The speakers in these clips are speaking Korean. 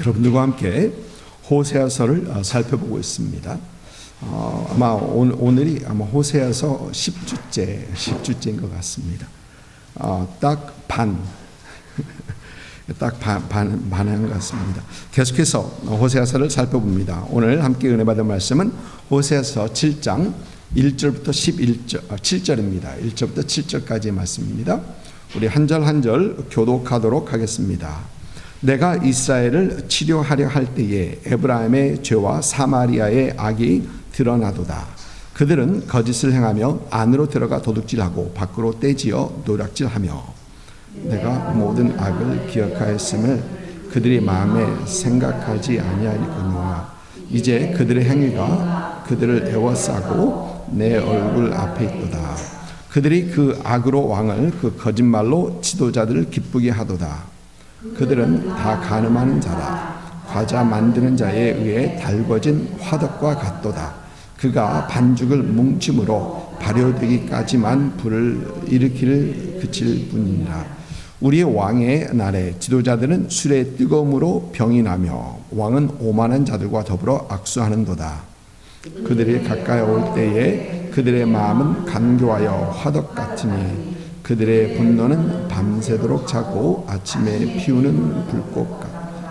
여러분들과 함께 호세아서를 살펴보고 있습니다. 아마 오늘이 아마 호세아서 10주째인 것 같습니다. 딱 반한 것 같습니다. 계속해서 호세아서를 살펴봅니다. 오늘 함께 은혜 받을 말씀은 호세아서 7장 1절부터 7절입니다. 1절부터 7절까지의 말씀입니다. 우리 한 절 한 절 교독하도록 하겠습니다. 내가 이스라엘을 치료하려 할 때에 에브라임의 죄와 사마리아의 악이 드러나도다. 그들은 거짓을 행하며 안으로 들어가 도둑질하고 밖으로 떼지어 노략질하며 내가 모든 악을 기억하였음을 그들이 마음에 생각하지 아니하리거니와 이제 그들의 행위가 그들을 에워싸고 내 얼굴 앞에 있도다. 그들이 그 악으로 왕을 그 거짓말로 지도자들을 기쁘게 하도다. 그들은 다 간음하는 자라. 과자 만드는 자에 의해 달궈진 화덕과 같도다. 그가 반죽을 뭉침으로 발효되기까지만 불을 일으키를 그칠 뿐이니라. 우리의 왕의 날에 지도자들은 술의 뜨거움으로 병이 나며 왕은 오만한 자들과 더불어 악수하는도다. 그들이 가까이 올 때에 그들의 마음은 간교하여 화덕 같으니 그들의 분노는 밤새도록 차고 아침에 피우는 불꽃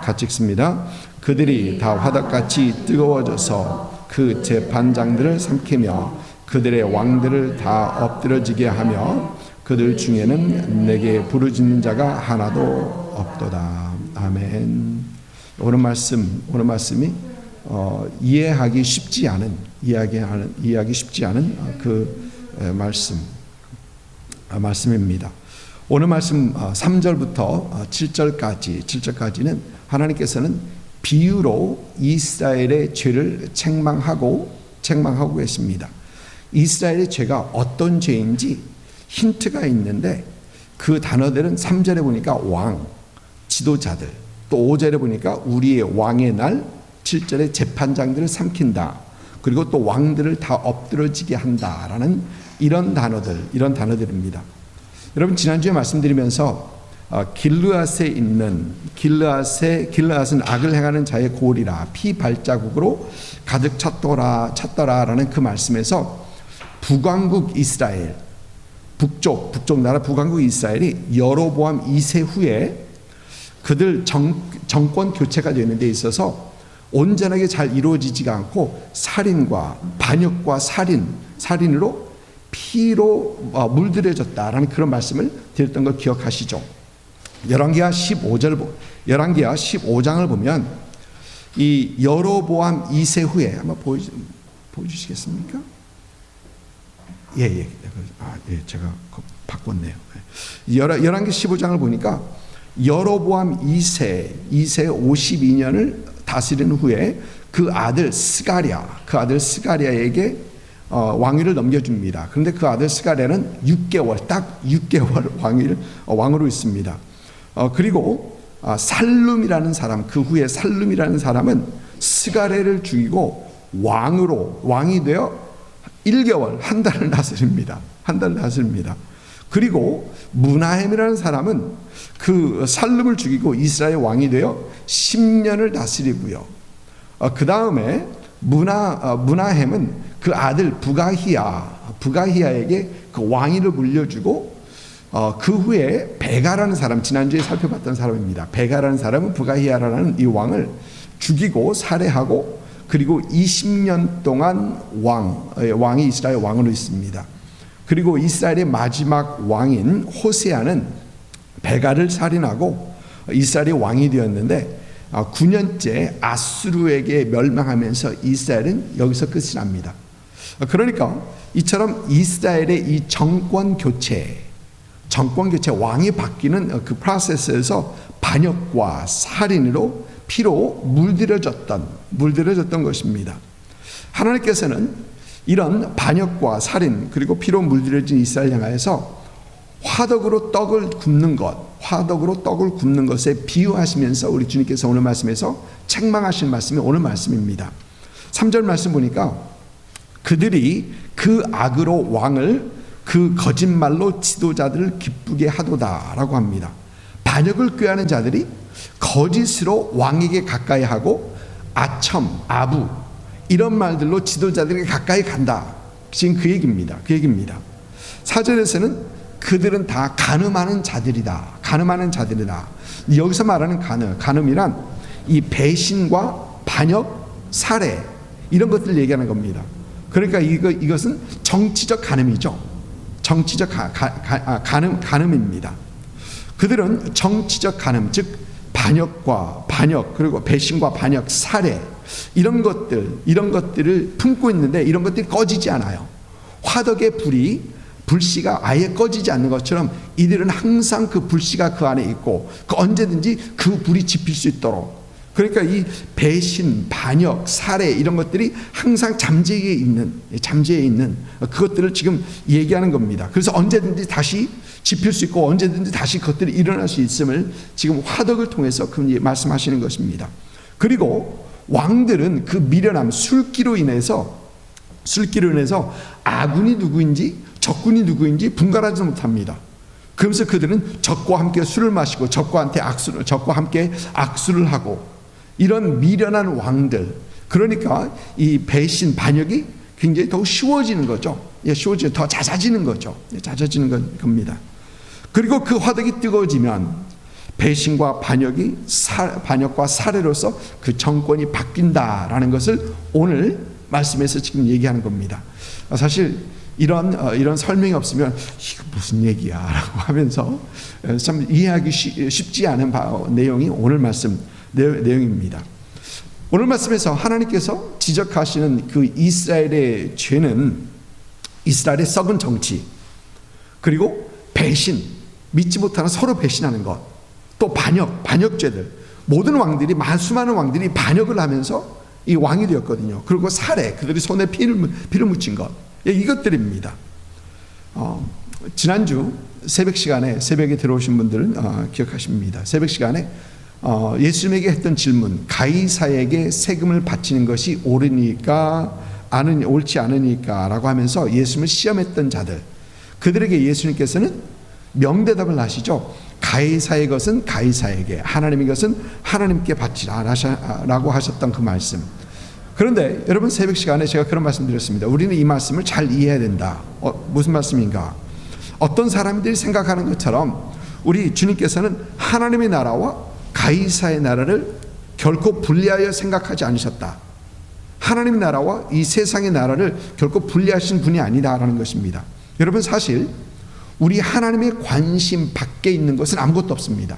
같이 익습니다. 그들이 다 화덕같이 뜨거워져서 그 재판장들을 삼키며 그들의 왕들을 다 엎드러지게 하며 그들 중에는 내게 부르짖는 자가 하나도 없도다. 아멘. 오늘 말씀이 이해하기 쉽지 않은 그 말씀입니다. 오늘 말씀 3절부터 7절까지는 하나님께서는 비유로 이스라엘의 죄를 책망하고 계십니다. 이스라엘의 죄가 어떤 죄인지 힌트가 있는데 그 단어들은 3절에 보니까 왕, 지도자들, 또 5절에 보니까 우리의 왕의 날, 7절에 재판장들을 삼킨다. 그리고 또 왕들을 다 엎드러지게 한다라는 이런 단어들입니다. 여러분 지난주에 말씀드리면서 길르앗은 악을 행하는 자의 고울이라 피 발자국으로 가득 찼더라라는 그 말씀에서 북왕국 이스라엘 북쪽 나라 북왕국 이스라엘이 여로보암 2세 후에 그들 정권 교체가 되는 데 있어서 온전하게 잘 이루어지지가 않고 살인과 반역과 살인으로 피로 물들여졌다라는 그런 말씀을 드렸던 걸 기억하시죠? 열왕기하 15장을 보면 이 여로보암 2세 후에 한번 보여주시겠습니까? 예, 제가 바꿨네요. 열왕기 15장을 보니까 여로보암 2세 52년을 다스린 후에 그 아들 스가랴에게 왕위를 넘겨줍니다. 그런데 그 아들 스가랴는 6개월 왕으로 있습니다. 그리고 살룸이라는 사람, 그 후에 살룸이라는 사람은 스가랴를 죽이고 왕이 되어 1개월, 한 달을 다스립니다. 그리고 무나헴이라는 사람은 그 살룸을 죽이고 이스라엘 왕이 되어 10년을 다스리고요. 그 다음에 무나헴은 그 아들 부가히야에게 그 왕위를 물려주고 그 후에 베가라는 사람, 지난주에 살펴봤던 사람입니다. 베가라는 사람은 부가히야라는 이 왕을 죽이고 살해하고 그리고 20년 동안 왕이 이스라엘 왕으로 있습니다. 그리고 이스라엘의 마지막 왕인 호세아는 베가를 살인하고 이스라엘의 왕이 되었는데 9년째 아수르에게 멸망하면서 이스라엘은 여기서 끝이 납니다. 그러니까 이처럼 이스라엘의 이 정권 교체 왕이 바뀌는 그 프로세스에서 반역과 살인으로 피로 물들여졌던 것입니다. 하나님께서는 이런 반역과 살인 그리고 피로 물들여진 이스라엘 향하여서 화덕으로 떡을 굽는 것에 비유하시면서 우리 주님께서 오늘 말씀에서 책망하신 말씀이 오늘 말씀입니다. 3절 말씀 보니까 그들이 그 악으로 왕을 그 거짓말로 지도자들을 기쁘게 하도다라고 합니다. 반역을 꾀하는 자들이 거짓으로 왕에게 가까이 하고 아첨, 아부 이런 말들로 지도자들에게 가까이 간다. 지금 그 얘기입니다. 그 얘기입니다. 4절에서는 그들은 다 간음하는 자들이다. 간음하는 자들이다. 여기서 말하는 간음이란 이 배신과 반역, 살해 이런 것들을 얘기하는 겁니다. 그러니까 이것은 정치적 간음이죠. 정치적 간음입니다. 그들은 정치적 간음, 즉 반역 그리고 배신과 반역, 살해 이런 것들을 품고 있는데 이런 것들이 꺼지지 않아요. 화덕의 불씨가 아예 꺼지지 않는 것처럼 이들은 항상 그 불씨가 그 안에 있고 언제든지 그 불이 지필 수 있도록, 그러니까 이 배신, 반역, 살해 이런 것들이 항상 잠재해 있는 그것들을 지금 얘기하는 겁니다. 그래서 언제든지 다시 지필 수 있고 언제든지 다시 그것들이 일어날 수 있음을 지금 화덕을 통해서 말씀하시는 것입니다. 그리고 왕들은 그 미련함, 술기로 인해서 아군이 누구인지 적군이 누구인지 분간하지 못합니다. 그러면서 그들은 적과 함께 술을 마시고 적과 함께 악수를 하고 이런 미련한 왕들, 그러니까 이 배신, 반역이 굉장히 더욱 쉬워지는 거죠. 더 잦아지는 거죠. 잦아지는 겁니다. 그리고 그 화덕이 뜨거워지면 배신과 반역과 살해로서 그 정권이 바뀐다라는 것을 오늘 말씀에서 지금 얘기하는 겁니다. 사실 이런 설명이 없으면 이거 무슨 얘기야 라고 하면서 참 이해하기 쉽지 않은 내용이 오늘 말씀 내용입니다. 오늘 말씀에서 하나님께서 지적하시는 그 이스라엘의 죄는 이스라엘의 썩은 정치, 그리고 배신, 믿지 못하는 서로 배신하는 것, 또 반역죄들, 모든 왕들이, 수많은 왕들이 반역을 하면서 이 왕이 되었거든요. 그리고 살해, 그들이 손에 피를 묻힌 것, 이것들입니다. 지난주 새벽에 들어오신 분들은 기억하십니다. 새벽 시간에 예수님에게 했던 질문, 가이사에게 세금을 바치는 것이 옳지 않으니까 라고 하면서 예수님을 시험했던 자들, 그들에게 예수님께서는 명대답을 하시죠. 가이사의 것은 가이사에게, 하나님의 것은 하나님께 바치라 라고 하셨던 그 말씀. 그런데 여러분, 새벽 시간에 제가 그런 말씀 드렸습니다. 우리는 이 말씀을 잘 이해해야 된다. 무슨 말씀인가? 어떤 사람들이 생각하는 것처럼 우리 주님께서는 하나님의 나라와 가이사의 나라를 결코 분리하여 생각하지 않으셨다. 하나님의 나라와 이 세상의 나라를 결코 분리하신 분이 아니다라는 것입니다. 여러분, 사실 우리 하나님의 관심 밖에 있는 것은 아무것도 없습니다.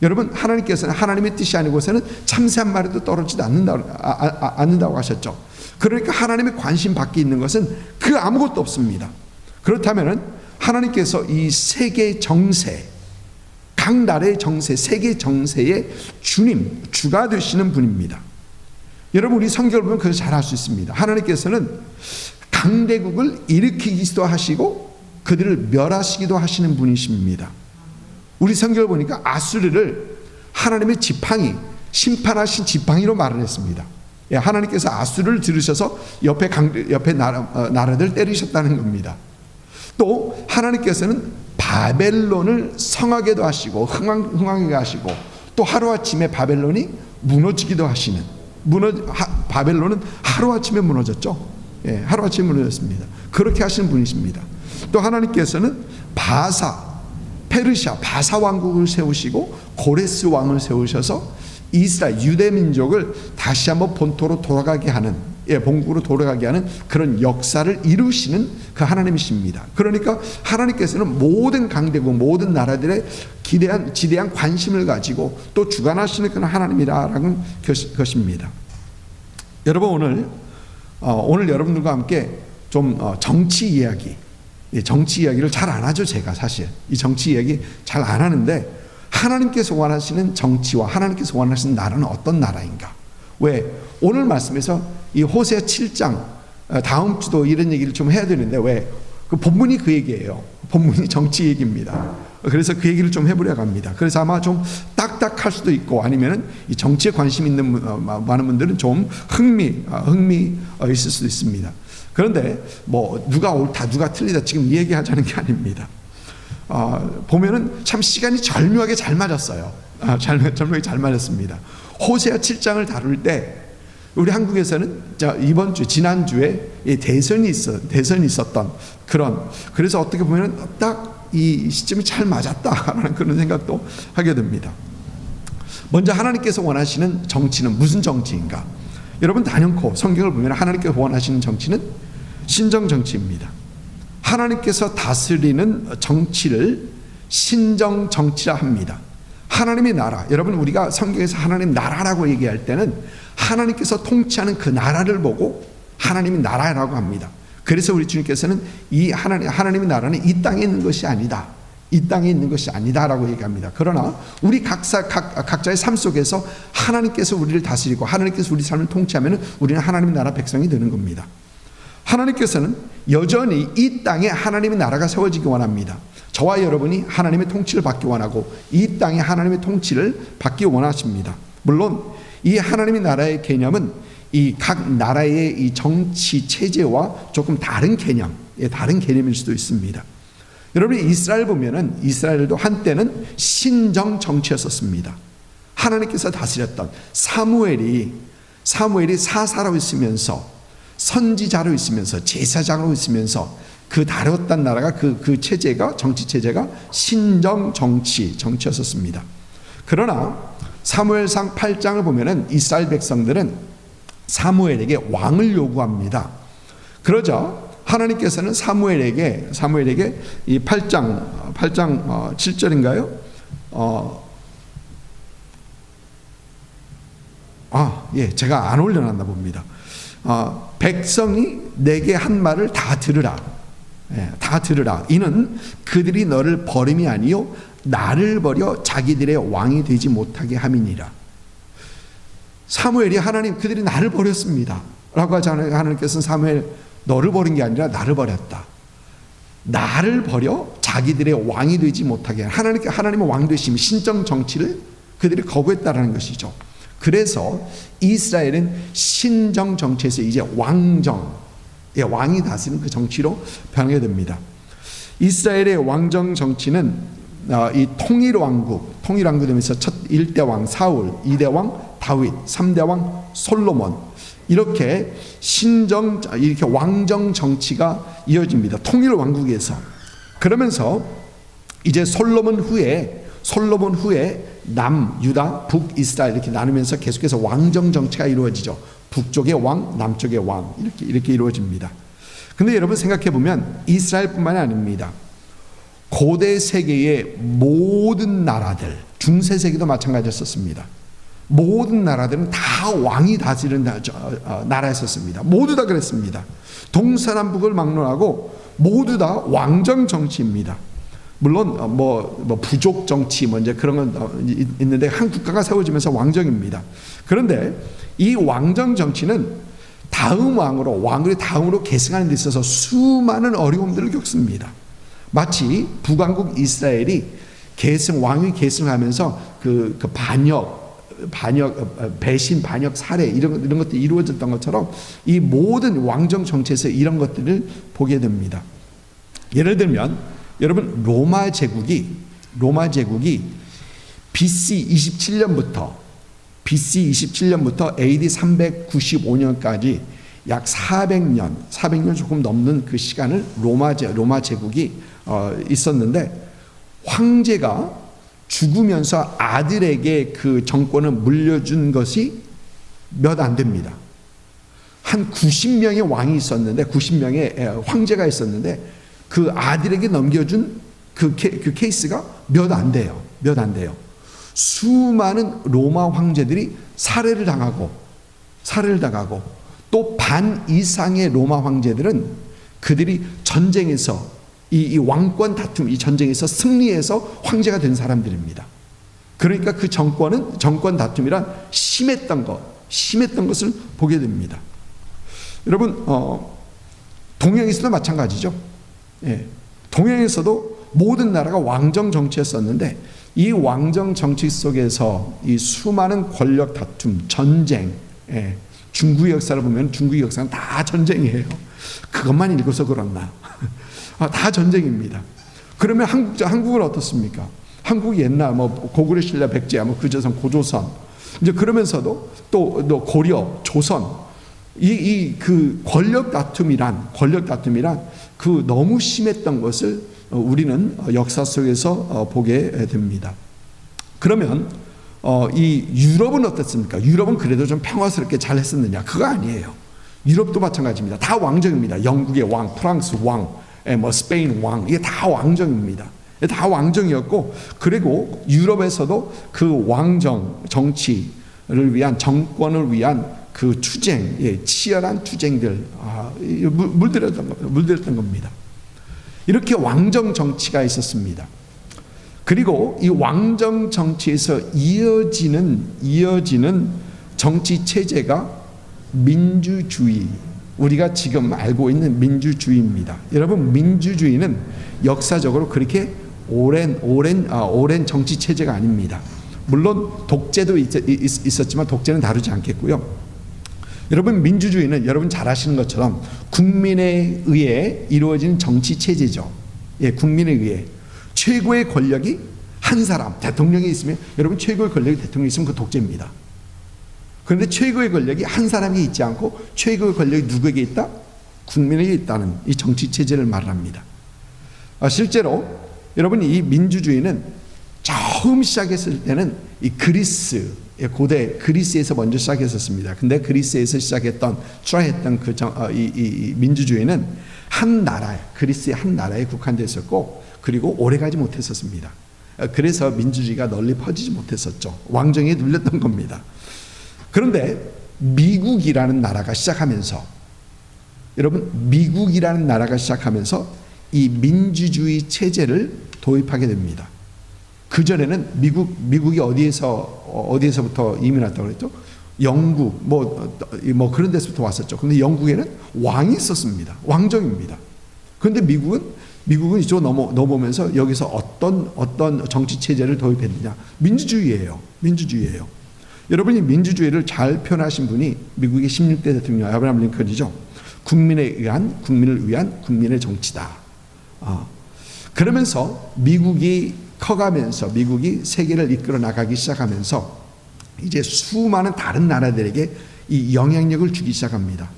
여러분, 하나님께서는 하나님의 뜻이 아니고서는 참새 한 마리도 떨어지지 않는다고 하셨죠. 그러니까 하나님의 관심 밖에 있는 것은 그 아무것도 없습니다. 그렇다면 하나님께서 이 세계 정세, 각 나라의 정세, 세계 정세의 주가 되시는 분입니다. 여러분, 우리 성경을 보면 그걸 잘 알 수 있습니다. 하나님께서는 강대국을 일으키기도 하시고 그들을 멸하시기도 하시는 분이십니다. 우리 성경을 보니까 아수르를 하나님의 지팡이, 심판하신 지팡이로 말을 했습니다. 하나님께서 아수르를 들으셔서 옆에 나라들 때리셨다는 겁니다. 또 하나님께서는 바벨론을 성하게도 하시고 흥왕하게 하시고, 또 하루아침에 바벨론이 무너지기도 하시는, 바벨론은 하루아침에 무너졌죠. 하루아침에 무너졌습니다. 그렇게 하시는 분이십니다. 또 하나님께서는 페르시아 바사 왕국을 세우시고 고레스 왕을 세우셔서 이스라엘 유대 민족을 다시 한번 본토로 돌아가게 하는, 본국으로 돌아가게 하는 그런 역사를 이루시는 그 하나님이십니다. 그러니까 하나님께서는 모든 강대국, 모든 나라들의 지대한 관심을 가지고 또 주관하시는 그런 하나님이라는 것입니다. 여러분, 오늘 여러분들과 함께 좀 정치 이야기를 잘 안 하죠. 제가 사실 이 정치 이야기 잘 안 하는데, 하나님께서 원하시는 정치와 하나님께서 원하시는 나라는 어떤 나라인가? 왜 오늘 말씀에서 이 호세아 7장, 다음 주도 이런 얘기를 좀 해야 되는데, 왜 그 본문이 그 얘기예요. 본문이 정치 얘기입니다. 그래서 그 얘기를 좀 해보려고 합니다. 그래서 아마 좀 딱딱할 수도 있고, 아니면은 이 정치에 관심 있는 많은 분들은 좀 흥미 있을 수도 있습니다. 그런데 뭐 누가 옳다 누가 틀리다 지금 이 얘기하자는 게 아닙니다. 보면은 참 시간이 절묘하게 잘 맞았어요. 절묘하게 잘 맞았습니다. 호세아 7장을 다룰 때 우리 한국에서는 지난주에 대선이 있었던 그래서 어떻게 보면 딱 이 시점이 잘 맞았다라는 그런 생각도 하게 됩니다. 먼저 하나님께서 원하시는 정치는 무슨 정치인가? 여러분 단연코 성경을 보면 하나님께서 원하시는 정치는 신정 정치입니다. 하나님께서 다스리는 정치를 신정 정치라 합니다. 하나님의 나라, 여러분 우리가 성경에서 하나님 나라라고 얘기할 때는 하나님께서 통치하는 그 나라를 보고 하나님의 나라라고 합니다. 그래서 우리 주님께서는 이 하나님의 나라는 이 땅에 있는 것이 아니다. 이 땅에 있는 것이 아니다라고 얘기합니다. 그러나 우리 각자의 삶 속에서 하나님께서 우리를 다스리고 하나님께서 우리 삶을 통치하면 우리는 하나님의 나라 백성이 되는 겁니다. 하나님께서는 여전히 이 땅에 하나님의 나라가 세워지기 원합니다. 저와 여러분이 하나님의 통치를 받기 원하고 이 땅에 하나님의 통치를 받기 원하십니다. 물론 이 하나님의 나라의 개념은 이 각 나라의 이 정치 체제와 조금 다른 개념일 수도 있습니다. 여러분 이스라엘 보면은 이스라엘도 한때는 신정 정치였었습니다. 하나님께서 다스렸던 사무엘이 사사로 있으면서 선지자로 있으면서 제사장으로 있으면서 그 다뤘던 나라가 그 체제가 정치 체제가 신정 정치였었습니다. 그러나 사무엘상 8장을 보면은 이스라엘 백성들은 사무엘에게 왕을 요구합니다. 그러자 하나님께서는 사무엘에게 이 8장 7절인가요? 제가 안 올려놨나 봅니다. 백성이 내게 한 말을 다 들으라. 다 들으라. 이는 그들이 너를 버림이 아니요 나를 버려 자기들의 왕이 되지 못하게 함이니라. 사무엘이 하나님 그들이 나를 버렸습니다 라고 하잖아요. 하나님께서는 사무엘 너를 버린 게 아니라 나를 버렸다. 나를 버려 자기들의 왕이 되지 못하게 하나님의 왕 되심 신정 정치를 그들이 거부했다라는 것이죠. 그래서 이스라엘은 신정 정치에서 이제 왕정 왕이 다스리는 그 정치로 변하게 됩니다. 이스라엘의 왕정 정치는 이 통일왕국 되면서 첫 1대 왕 사울, 2대 왕 다윗, 3대 왕 솔로몬 이렇게 이렇게 왕정 정치가 이어집니다. 통일왕국에서. 그러면서 이제 솔로몬 후에 남 유다, 북 이스라엘 이렇게 나누면서 계속해서 왕정 정치가 이루어지죠. 북쪽의 왕, 남쪽의 왕 이렇게 이루어집니다. 근데 여러분 생각해 보면 이스라엘뿐만이 아닙니다. 고대 세계의 모든 나라들, 중세 세계도 마찬가지였었습니다. 모든 나라들은 다 왕이 다스리는 나라였었습니다. 모두 다 그랬습니다. 동서남북을 막론하고 모두 다 왕정 정치입니다. 물론 부족 정치 이제 그런 건 있는데 한 국가가 세워지면서 왕정입니다. 그런데 이 왕정 정치는 왕이 다음으로 계승하는 데 있어서 수많은 어려움들을 겪습니다. 마치 북왕국 이스라엘이 왕위 계승하면서 그 배신, 반역, 살해 이런 것들이 이루어졌던 것처럼 이 모든 왕정 정치에서 이런 것들을 보게 됩니다. 예를 들면 여러분 로마 제국이 BC 27년부터 AD 395년까지 약 400년 조금 넘는 그 시간을 로마 제국이 있었는데 황제가 죽으면서 아들에게 그 정권을 물려준 것이 몇 안 됩니다. 한 90명의 왕이 있었는데 90명의 황제가 있었는데 그 아들에게 넘겨준 그 케이스가 몇 안 돼요. 수많은 로마 황제들이 살해를 당하고 또 반 이상의 로마 황제들은 그들이 전쟁에서 이 왕권 다툼, 이 전쟁에서 승리해서 황제가 된 사람들입니다. 그러니까 그 정권 다툼이란 심했던 것을 보게 됩니다. 여러분, 동양에서도 마찬가지죠. 동양에서도 모든 나라가 왕정 정치였었는데 이 왕정 정치 속에서 이 수많은 권력 다툼, 전쟁, 중국의 역사를 보면 중국의 역사는 다 전쟁이에요. 그것만 읽어서 그렇나. 다 전쟁입니다. 그러면 한국은 어떻습니까? 한국이 옛날 뭐 고구려 신라 백제 뭐 그조선 고조선 이제 그러면서도 또 고려 조선 그 권력 다툼이란 그 너무 심했던 것을 우리는 역사 속에서 보게 됩니다. 그러면 이 유럽은 어떻습니까? 유럽은 그래도 좀 평화스럽게 잘 했었느냐? 그거 아니에요. 유럽도 마찬가지입니다. 다 왕정입니다. 영국의 왕, 프랑스 왕, 뭐 스페인 왕, 이게 다 왕정입니다. 다 왕정이었고, 그리고 유럽에서도 그 왕정 정치를 위한 정권을 위한 그 투쟁, 치열한 투쟁들 물들였던 겁니다. 이렇게 왕정 정치가 있었습니다. 그리고 이 왕정 정치에서 이어지는 정치 체제가 민주주의, 우리가 지금 알고 있는 민주주의입니다. 여러분, 민주주의는 역사적으로 그렇게 오랜 정치 체제가 아닙니다. 물론 독재도 있었지만 독재는 다루지 않겠고요. 여러분, 민주주의는 여러분 잘 아시는 것처럼 국민에 의해 이루어진 정치 체제죠. 국민에 의해 최고의 권력이 한 사람, 대통령이 있으면, 여러분 최고의 권력이 대통령이 있으면 그 독재입니다. 그런데 최고의 권력이 한 사람이 있지 않고 최고의 권력이 누구에게 있다? 국민에게 있다는 이 정치 체제를 말합니다. 실제로 여러분, 이 민주주의는 처음 시작했을 때는 이 고대 그리스에서 먼저 시작했었습니다. 근데 그리스에서 출하했던 이 민주주의는 그리스의 한 나라에 국한되어 있었고, 그리고 오래가지 못했었습니다. 그래서 민주주의가 널리 퍼지지 못했었죠. 왕정에 눌렸던 겁니다. 그런데 미국이라는 나라가 시작하면서 이 민주주의 체제를 도입하게 됩니다. 그전에는 미국이 어디에서부터 이민 왔다고 그랬죠? 영국 뭐 그런 데서부터 왔었죠. 근데 영국에는 왕이 있었습니다. 왕정입니다. 그런데 미국은 이쪽으로 넘어오면서 여기서 어떤 정치 체제를 도입했느냐? 민주주의예요. 여러분이 민주주의를 잘 표현하신 분이 미국의 16대 대통령 아브라함 링컨이죠. 국민을 위한 국민의 정치다. 그러면서 미국이 커가면서, 미국이 세계를 이끌어 나가기 시작하면서 이제 수많은 다른 나라들에게 이 영향력을 주기 시작합니다.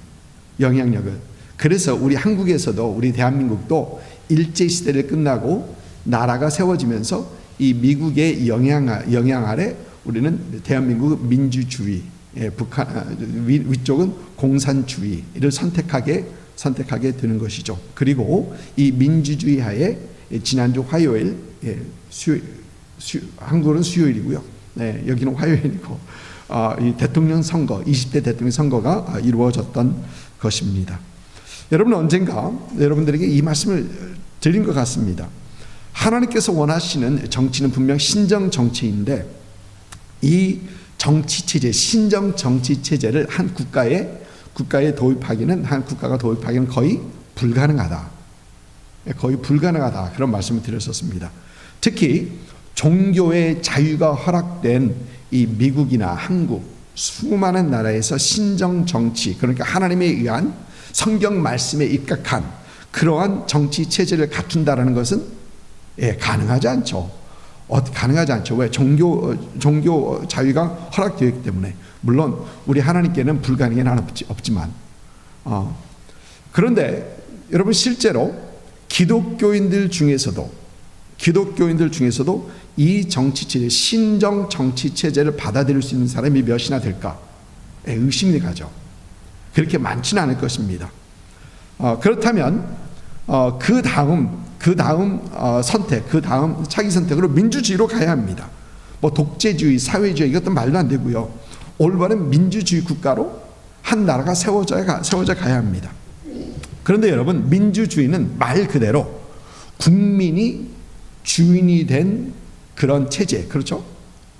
그래서 우리 한국에서도, 우리 대한민국도 일제시대를 끝나고 나라가 세워지면서 이 미국의 영향 아래 우리는 대한민국 민주주의, 위쪽은 공산주의를 선택하게 되는 것이죠. 그리고 이 민주주의 하에 지난주 화요일, 한국은 수요일이고요. 여기는 화요일이고, 이 대통령 선거, 20대 대통령 선거가 이루어졌던 것입니다. 여러분, 언젠가 여러분들에게 이 말씀을 드린 것 같습니다. 하나님께서 원하시는 정치는 분명 신정 정치인데, 이 정치 체제, 신정 정치 체제를 한 국가가 도입하기는 거의 불가능하다. 그런 말씀을 드렸었습니다. 특히 종교의 자유가 허락된 이 미국이나 한국, 수많은 나라에서 신정 정치, 그러니까 하나님에 의한 성경 말씀에 입각한 그러한 정치 체제를 갖춘다라는 것은 가능하지 않죠. 왜? 종교 자유가 허락되어 있기 때문에. 물론 우리 하나님께는 불가능한 하나 없지만, 그런데 여러분, 실제로 기독교인들 중에서도 이 정치 체제, 신정 정치 체제를 받아들일 수 있는 사람이 몇이나 될까? 의심이 가죠. 그렇게 많지는 않을 것입니다. 그렇다면 그 다음 선택, 차기 선택으로 민주주의로 가야 합니다. 뭐 독재주의, 사회주의 이것도 말도 안 되고요. 올바른 민주주의 국가로 한 나라가 세워져 가야 합니다. 그런데 여러분, 민주주의는 말 그대로 국민이 주인이 된 그런 체제, 그렇죠?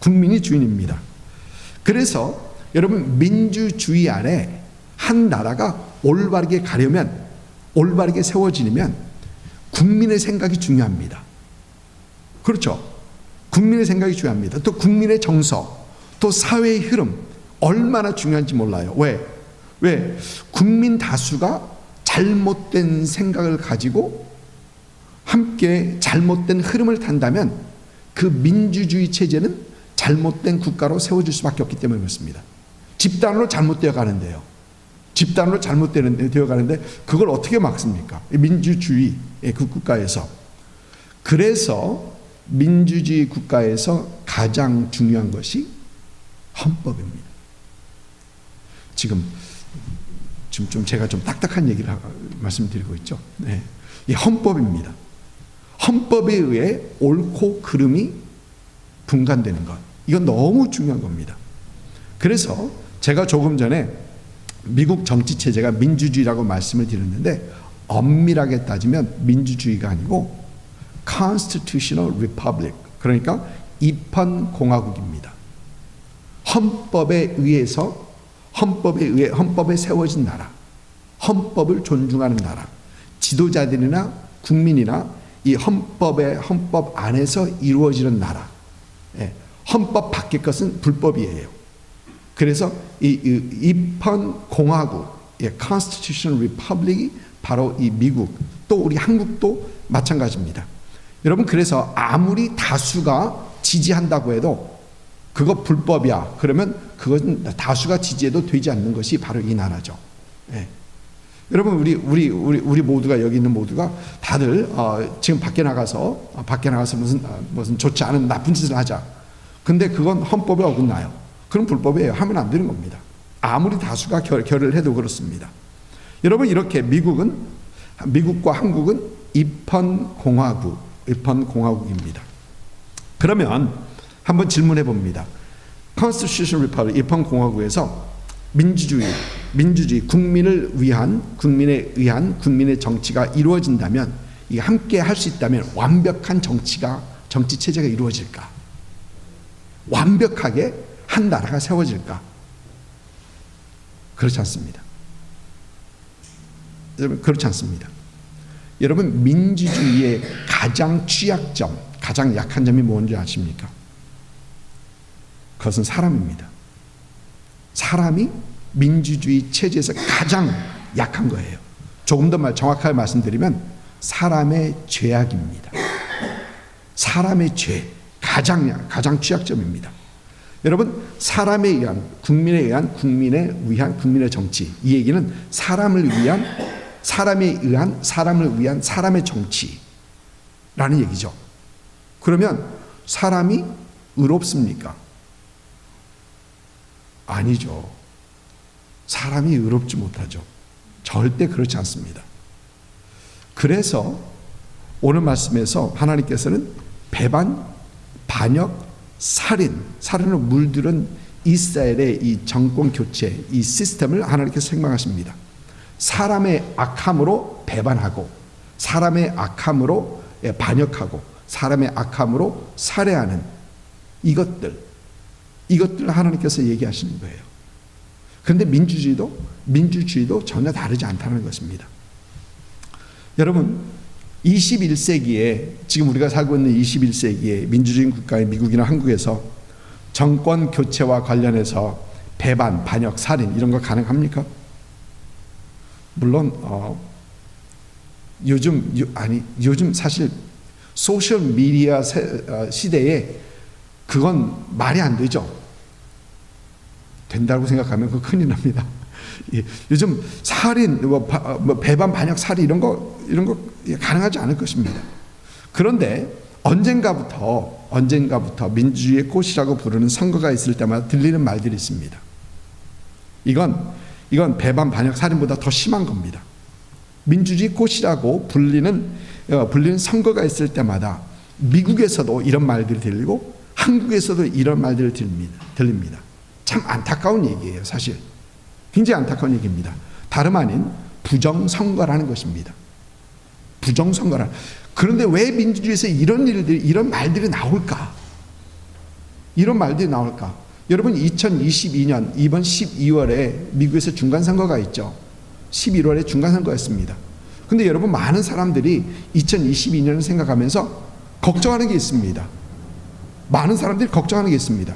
국민이 주인입니다. 그래서 여러분, 민주주의 안에 한 나라가 올바르게 세워지려면 국민의 생각이 중요합니다. 그렇죠? 국민의 생각이 중요합니다. 또 국민의 정서, 또 사회의 흐름, 얼마나 중요한지 몰라요. 왜? 국민 다수가 잘못된 생각을 가지고 함께 잘못된 흐름을 탄다면 그 민주주의 체제는 잘못된 국가로 세워질 수밖에 없기 때문에 그렇습니다. 집단으로 잘못되어 가는데요. 집단으로 잘못되어 가는데 그걸 어떻게 막습니까? 민주주의의 그 국가에서. 그래서 민주주의 국가에서 가장 중요한 것이 헌법입니다. 지금 좀 제가 좀 딱딱한 얘기를 말씀드리고 있죠. 네. 이 헌법입니다. 헌법에 의해 옳고 그름이 분간되는 것. 이건 너무 중요한 겁니다. 그래서 제가 조금 전에 미국 정치 체제가 민주주의라고 말씀을 드렸는데 엄밀하게 따지면 민주주의가 아니고 Constitutional Republic, 그러니까 입헌공화국입니다. 헌법에 헌법에 세워진 나라, 헌법을 존중하는 나라, 지도자들이나 국민이나 이 헌법 안에서 이루어지는 나라, 헌법 밖의 것은 불법이에요. 그래서 이 입헌공화국, Constitutional Republic이 바로 이 미국, 또 우리 한국도 마찬가지입니다. 여러분, 그래서 아무리 다수가 지지한다고 해도 그거 불법이야. 그러면 그것은 다수가 지지해도 되지 않는 것이 바로 이 나라죠. 예. 여러분, 우리 모두가, 여기 있는 모두가 다들 지금 밖에 나가서 무슨 좋지 않은 나쁜 짓을 하자. 근데 그건 헌법에 어긋나요. 그럼 불법이에요. 하면 안 되는 겁니다. 아무리 다수가 결의를 해도 그렇습니다. 여러분, 이렇게 미국과 한국은 입헌공화국입니다. 그러면 한번 질문해 봅니다. Constitutional Republic, 입헌공화국에서 민주주의, 국민에 의한 국민의 정치가 이루어진다면, 이게 함께 할 수 있다면 완벽한 정치 체제가 이루어질까? 완벽하게 한 나라가 세워질까? 그렇지 않습니다. 여러분, 그렇지 않습니다. 여러분, 민주주의의 가장 취약점, 가장 약한 점이 뭔지 아십니까? 그것은 사람입니다. 사람이 민주주의 체제에서 가장 약한 거예요. 조금 더 정확하게 말씀드리면 사람의 죄악입니다. 사람의 죄, 가장 취약점입니다. 여러분, 사람에 의한, 국민에 의한 국민의 정치, 이 얘기는 사람을 위한 사람의 정치라는 얘기죠. 그러면 사람이 의롭습니까? 아니죠. 사람이 의롭지 못하죠. 절대 그렇지 않습니다. 그래서 오늘 말씀에서 하나님께서는 배반, 반역, 살인으로 물들은 이스라엘의 이 정권 교체, 이 시스템을 하나님께서 생각하십니다. 사람의 악함으로 배반하고, 사람의 악함으로 반역하고, 사람의 악함으로 살해하는 이것들 하나님께서 얘기하시는 거예요. 그런데 민주주의도 전혀 다르지 않다는 것입니다. 여러분, 21세기에, 지금 우리가 살고 있는 21세기에 민주주의 국가인 미국이나 한국에서 정권 교체와 관련해서 배반, 반역, 살인 이런 거 가능합니까? 물론 요즘 사실 소셜 미디어 시대에 그건 말이 안 되죠. 된다고 생각하면 그 큰일 납니다. 요즘 살인, 배반, 반역, 살인 이런 거 가능하지 않을 것입니다. 그런데 언젠가부터 민주주의의 꽃이라고 부르는 선거가 있을 때마다 들리는 말들이 있습니다. 이건 배반, 반역, 살인보다 더 심한 겁니다. 민주주의 꽃이라고 불리는 선거가 있을 때마다 미국에서도 이런 말들이 들리고 한국에서도 이런 말들이 들립니다. 참 안타까운 얘기예요, 사실. 굉장히 안타까운 얘기입니다. 다름 아닌 부정선거라는 것입니다. 부정선거라. 그런데 왜 민주주의에서 이런 말들이 나올까? 여러분, 2022년 이번 12월에 미국에서 중간선거가 있죠. 11월에 중간선거였습니다. 근데 여러분, 많은 사람들이 2022년을 생각하면서 걱정하는 게 있습니다. 많은 사람들이 걱정하는 게 있습니다.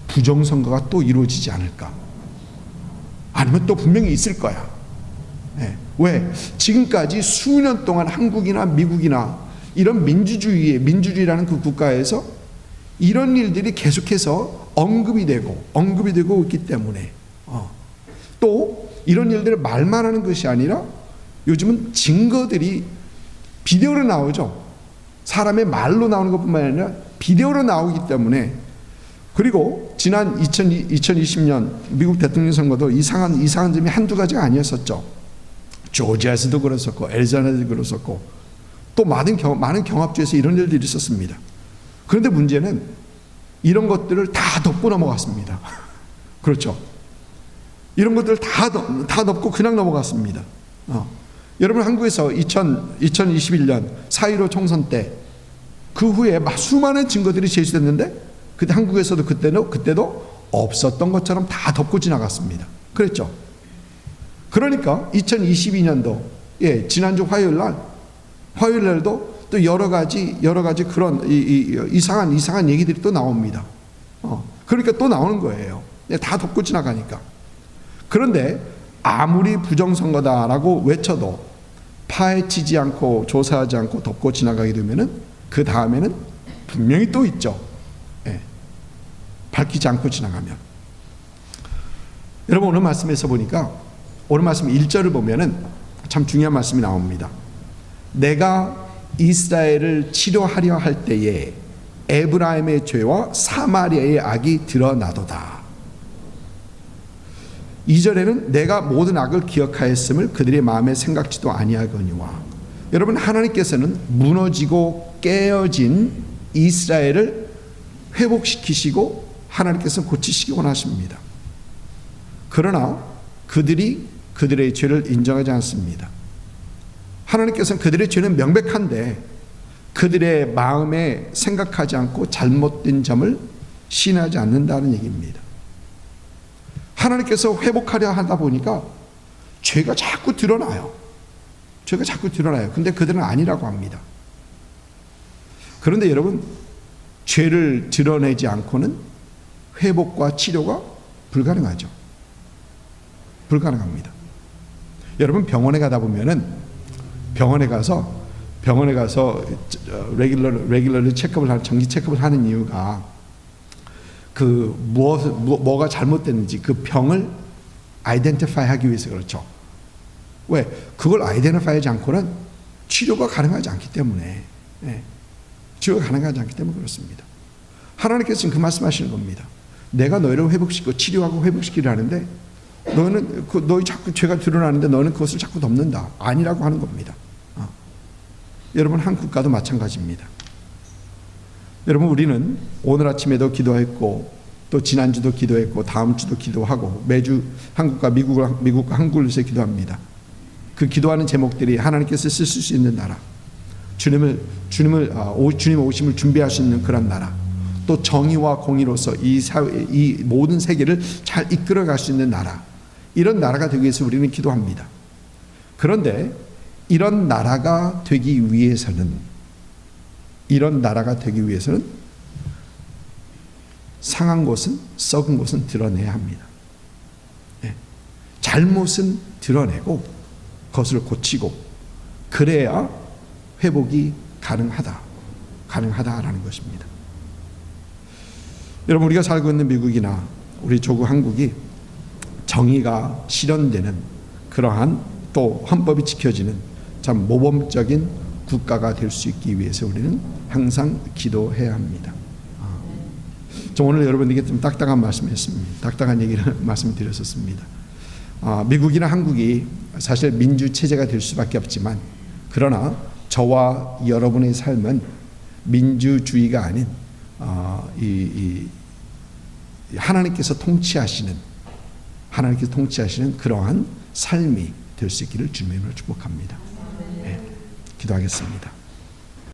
부정선거가 또 이루어지지 않을까? 아니면 또 분명히 있을 거야. 왜? 지금까지 수년 동안 한국이나 미국이나 이런 민주주의라는 그 국가에서 이런 일들이 계속해서 언급이 되고 있기 때문에 또 이런 일들을 말만 하는 것이 아니라 요즘은 증거들이 비디오로 나오죠. 사람의 말로 나오는 것뿐만 아니라 비디오로 나오기 때문에, 그리고 지난 2020년 미국 대통령 선거도 이상한 점이 한두 가지가 아니었었죠. 조지아에서도 그랬었고 애리조나에서도 그랬었고 또 많은 경합주에서 이런 일들이 있었습니다. 그런데 문제는 이런 것들을 다 덮고 넘어갔습니다. 그렇죠. 이런 것들을 다 덮고 그냥 넘어갔습니다. 여러분, 한국에서 2021년 4.15 총선 때 그 후에 수많은 증거들이 제시됐는데 그때 한국에서도 그때도 없었던 것처럼 다 덮고 지나갔습니다. 그랬죠. 그러니까 2022년도 지난주 화요일날도 또 여러 가지 그런 이상한 얘기들이 또 나옵니다. 그러니까 또 나오는 거예요. 다 덮고 지나가니까. 그런데 아무리 부정선거다라고 외쳐도 파헤치지 않고 조사하지 않고 덮고 지나가게 되면은 그 다음에는 분명히 또 있죠. 밝히지 않고 지나가면. 여러분, 오늘 말씀에서 보니까 오늘 말씀 1절을 보면은 참 중요한 말씀이 나옵니다. 내가 이스라엘을 치료하려 할 때에 에브라임의 죄와 사마리아의 악이 드러나도다. 2절에는 내가 모든 악을 기억하였음을 그들의 마음에 생각지도 아니하거니와. 여러분, 하나님께서는 무너지고 깨어진 이스라엘을 회복시키시고 하나님께서 고치시기 원하십니다. 그러나 그들이 그들의 죄를 인정하지 않습니다. 하나님께서는 그들의 죄는 명백한데 그들의 마음에 생각하지 않고 잘못된 점을 시인하지 않는다는 얘기입니다. 하나님께서 회복하려 하다 보니까 죄가 자꾸 드러나요. 근데 그들은 아니라고 합니다. 그런데 여러분, 죄를 드러내지 않고는 회복과 치료가 불가능합니다. 여러분, 병원에 가다 보면은 병원에 가서 레귤러리 정기 체크업을 하는 이유가 그 뭐가 잘못됐는지 그 병을 아이덴티파이 하기 위해서 그렇죠. 왜? 그걸 아이덴티파이하지 않고는 치료가 가능하지 않기 때문에 그렇습니다. 하나님께서 지금 그 말씀하시는 겁니다. 내가 너희를 회복시키고 치료하고 회복시키려 하는데 너희 자꾸 죄가 드러나는데 너는 그것을 자꾸 덮는다. 아니라고 하는 겁니다. 여러분, 한 국가도 마찬가지입니다. 여러분, 우리는 오늘 아침에도 기도했고 또 지난주도 기도했고 다음 주도 기도하고 매주 한국과 미국과 한국을 위해서 기도합니다. 그 기도하는 제목들이 하나님께서 쓰실 수 있는 나라, 주님 오심을 준비할 수 있는 그런 나라, 또 정의와 공의로서 이 모든 세계를 잘 이끌어갈 수 있는 나라, 이런 나라가 되기 위해서 우리는 기도합니다. 그런데 이런 나라가 되기 위해서는 상한 것은, 썩은 것은 드러내야 합니다. 잘못은 드러내고 그것을 고치고 그래야 회복이 가능하다라는 것입니다. 여러분, 우리가 살고 있는 미국이나 우리 조국 한국이 정의가 실현되는 그러한 또 헌법이 지켜지는 참 모범적인 국가가 될 수 있기 위해서 우리는 항상 기도해야 합니다. 저 오늘 여러분에게 좀 딱딱한 말씀했습니다. 딱딱한 얘기를 말씀드렸었습니다. 미국이나 한국이 사실 민주체제가 될 수밖에 없지만, 그러나 저와 여러분의 삶은 민주주의가 아닌 하나님께서 통치하시는 그러한 삶이 될 수 있기를 주님으로 축복합니다. 기도하겠습니다.